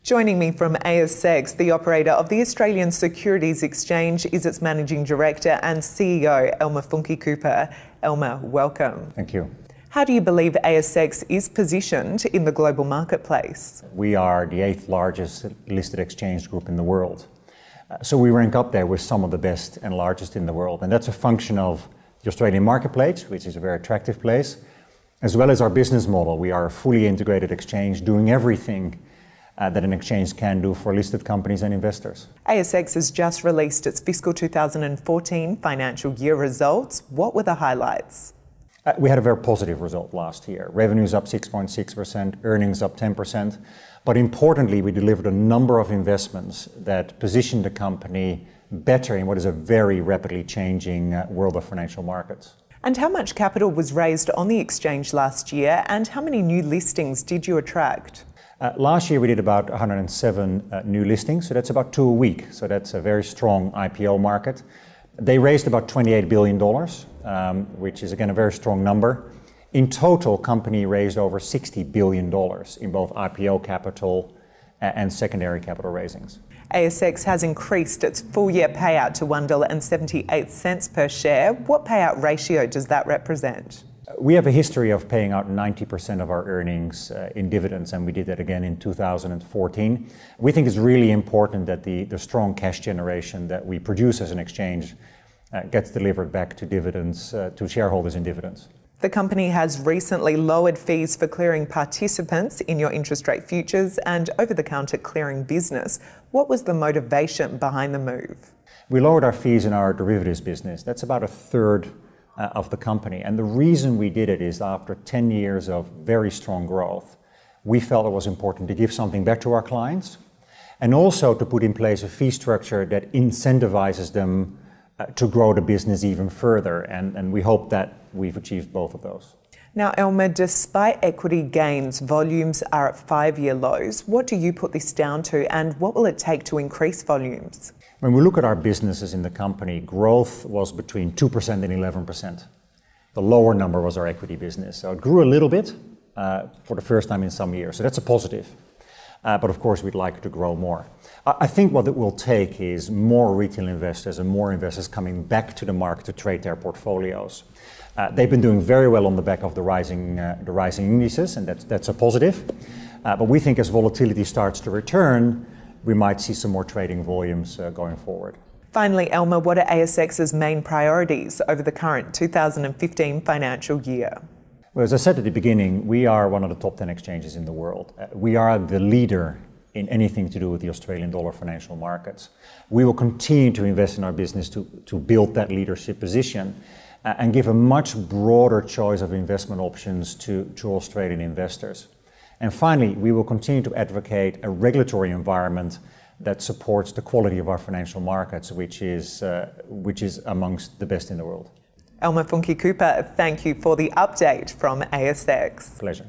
Joining me from ASX, the operator of the Australian Securities Exchange, is its Managing Director and CEO, Elmer Funke Kupper. Elmer, welcome. Thank you. How do you believe ASX is positioned in the global marketplace? We are the 8th largest listed exchange group in the world. So we rank up there with some of the best and largest in the world. And that's a function of the Australian marketplace, which is a very attractive place, as well as our business model. We are a fully integrated exchange doing everything that an exchange can do for listed companies and investors. ASX has just released its fiscal 2014 financial year results. What were the highlights? We had a very positive result last year. Revenues up 6.6%, earnings up 10%. But importantly, we delivered a number of investments that positioned the company better in what is a very rapidly changing world of financial markets. And how much capital was raised on the exchange last year, and how many new listings did you attract? Last year we did about 107 new listings, so that's about 2 a week. So that's a very strong IPO market. They raised about $28 billion, which is again a very strong number. In total, company raised over $60 billion in both IPO capital and secondary capital raisings. ASX has increased its full-year payout to $1.78 per share. What payout ratio does that represent? We have a history of paying out 90% of our earnings in dividends, and we did that again in 2014. We think it's really important that the strong cash generation that we produce as an exchange gets delivered back to dividends, to shareholders in dividends. The company has recently lowered fees for clearing participants in your interest rate futures and over-the-counter clearing business. What was the motivation behind the move? We lowered our fees in our derivatives business. That's about a third of the company. And the reason we did it is after 10 years of very strong growth, we felt it was important to give something back to our clients and also to put in place a fee structure that incentivizes them to grow the business even further. And we hope that we've achieved both of those. Now, Elmer, despite equity gains, volumes are at 5-year lows. What do you put this down to, and what will it take to increase volumes? When we look at our businesses in the company, growth was between 2% and 11%. The lower number was our equity business. So it grew a little bit for the first time in some years. So that's a positive. But of course, we'd like to grow more. I think what it will take is more retail investors and more investors coming back to the market to trade their portfolios. They've been doing very well on the back of the rising indices, and that's a positive. But we think as volatility starts to return, we might see some more trading volumes going forward. Finally, Elmer, what are ASX's main priorities over the current 2015 financial year? Well, as I said at the beginning, we are one of the top 10 exchanges in the world. We are the leader in anything to do with the Australian dollar financial markets. We will continue to invest in our business to build that leadership position and give a much broader choice of investment options to Australian investors. And finally, we will continue to advocate a regulatory environment that supports the quality of our financial markets, which is amongst the best in the world. Elmer Funke Kupper, thank you for the update from ASX. Pleasure.